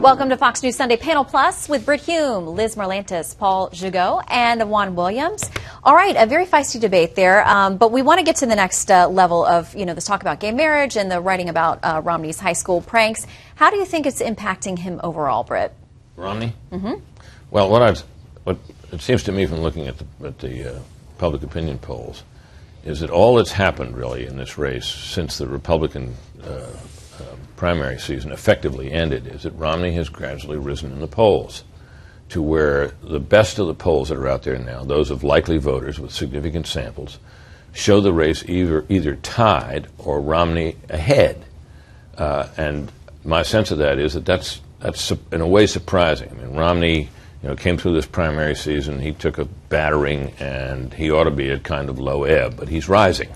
Welcome to Fox News Sunday Panel Plus with Brit Hume, Liz Marlantes, Paul Gigot, and Juan Williams. All right, a very feisty debate there, but we want to get to the next level of, this talk about gay marriage and the writing about Romney's high school pranks. How do you think it's impacting him overall, Brit? Romney? Mm-hmm. Well, what it seems to me from looking at the public opinion polls is that all that's happened really in this race since the Republican primary season effectively ended is that Romney has gradually risen in the polls to where the best of the polls that are out there now, those of likely voters with significant samples, show the race either tied or Romney ahead. And my sense of that is that's in a way surprising. I mean, Romney came through this primary season, he took a battering, and he ought to be at kind of low ebb, but he's rising.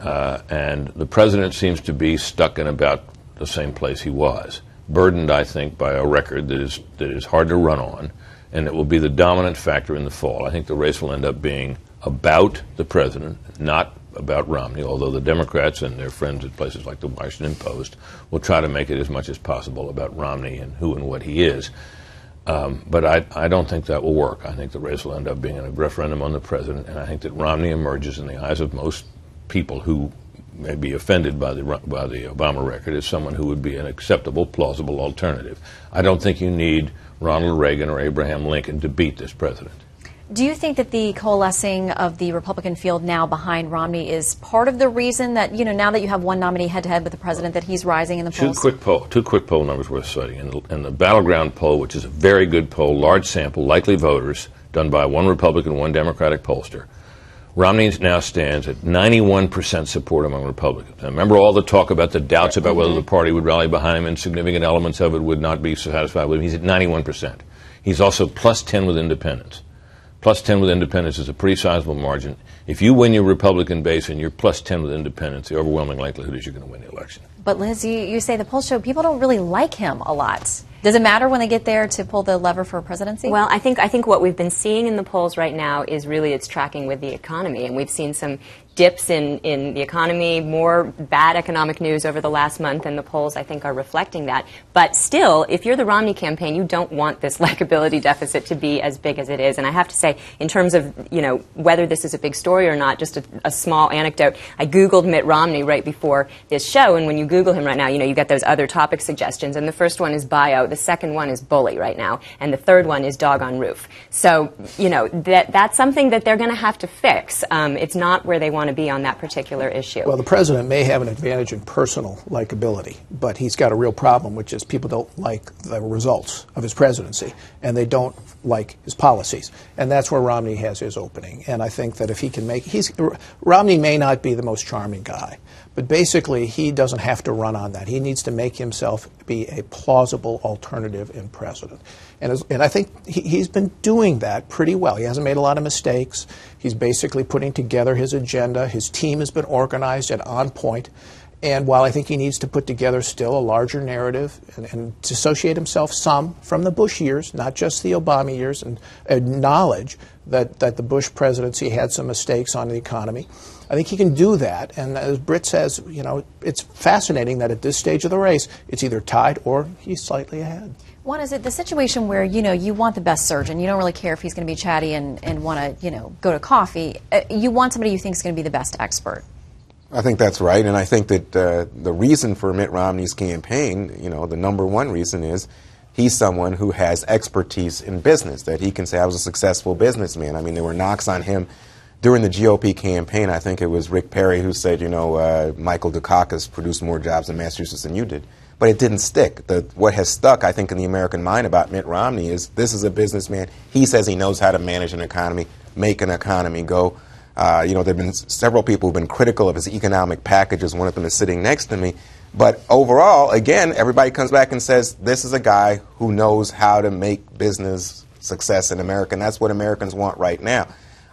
And the president seems to be stuck in about the same place he was, burdened, I think, by a record that is hard to run on, and it will be the dominant factor in the fall. I think the race will end up being about the president, not about Romney, although the Democrats and their friends at places like the Washington Post will try to make it as much as possible about Romney and who and what he is. But I don't think that will work. I think the race will end up being a referendum on the president, and I think that Romney emerges in the eyes of most people who may be offended by the Obama record as someone who would be an acceptable, plausible alternative. I don't think you need Ronald Reagan or Abraham Lincoln to beat this president. Do you think that the coalescing of the Republican field now behind Romney is part of the reason that, now that you have one nominee head-to-head with the president, that he's rising in the polls? Two quick poll numbers worth citing. In the Battleground poll, which is a very good poll, large sample, likely voters, done by one Republican, one Democratic pollster, Romney now stands at 91% support among Republicans. Now, remember all the talk about the doubts about whether the party would rally behind him and significant elements of it would not be satisfied with him. He's at 91%. He's also plus 10 with independents. Plus 10 with independents is a pretty sizable margin. If you win your Republican base and you're plus 10 with independents, the overwhelming likelihood is you're going to win the election. But Liz, you say the polls show people don't really like him a lot. Does it matter when they get there to pull the lever for presidency? Well, I think what we've been seeing in the polls right now is really it's tracking with the economy, and we've seen some dips in the economy, more bad economic news over the last month, and the polls, I think, are reflecting that. But still, if you're the Romney campaign, you don't want this likability deficit to be as big as it is. And I have to say, in terms of, whether this is a big story or not, just a small anecdote, I Googled Mitt Romney right before this show, and when you Google him right now, you get those other topic suggestions, and the first one is bio, the second one is bully right now, and the third one is dog on roof. So, that's something that they're going to have to fix. It's not where they want to be on that particular issue. Well, the president may have an advantage in personal likability, but he's got a real problem, which is people don't like the results of his presidency, and they don't like his policies. And that's where Romney has his opening. And I think that if he can Romney may not be the most charming guy, but basically he doesn't have to run on that. He needs to make himself be a plausible alternative in president. And I think he's been doing that pretty well. He hasn't made a lot of mistakes. He's basically putting together his agenda. His team has been organized and on point. And while I think he needs to put together still a larger narrative and dissociate himself some from the Bush years, not just the Obama years, and acknowledge that the Bush presidency had some mistakes on the economy, I think he can do that. And as Britt says, it's fascinating that at this stage of the race, it's either tied or he's slightly ahead. One, is it the situation where, you want the best surgeon, you don't really care if he's going to be chatty and want to, go to coffee. You want somebody you think is going to be the best expert. I think that's right, and I think that the reason for Mitt Romney's campaign, the number one reason is he's someone who has expertise in business, that he can say, I was a successful businessman. I mean, there were knocks on him during the GOP campaign. I think it was Rick Perry who said, Michael Dukakis produced more jobs in Massachusetts than you did. But it didn't stick. What has stuck, I think, in the American mind about Mitt Romney is this is a businessman. He says he knows how to manage an economy, make an economy go. There have been several people who've been critical of his economic packages. One of them is sitting next to me. But overall, again, everybody comes back and says this is a guy who knows how to make business success in America, and that's what Americans want right now.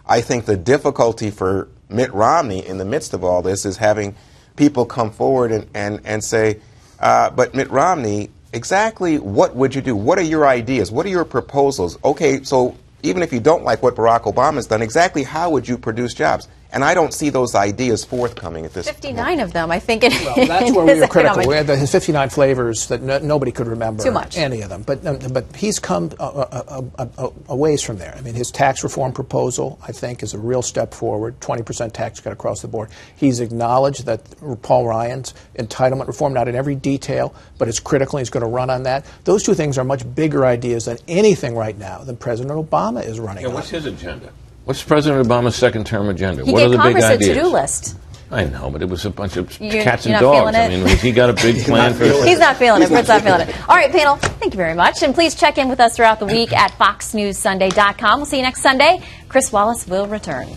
I think the difficulty for Mitt Romney in the midst of all this is having people come forward and say, but Mitt Romney, exactly what would you do? What are your ideas? What are your proposals? Okay, so even if you don't like what Barack Obama's done, exactly how would you produce jobs? And I don't see those ideas forthcoming at this 59 point. of them, I think. Well, that's where we were critical. We had his 59 flavors that nobody could remember. Too much. Any of them. But he's come a ways from there. I mean, his tax reform proposal, I think, is a real step forward. 20% tax cut across the board. He's acknowledged that Paul Ryan's entitlement reform, not in every detail, but it's critical. He's going to run on that. Those two things are much bigger ideas than anything right now than President Obama is running on. What's his agenda? What's President Obama's second-term agenda? He what are gave the big Congress ideas? a to-do list. I know, but it was a bunch of You're cats and not dogs. feeling it? I mean, has he got a big plan for He's not feeling it. Britt's not feeling it. All right, panel, thank you very much. And please check in with us throughout the week at foxnewssunday.com. We'll see you next Sunday. Chris Wallace will return.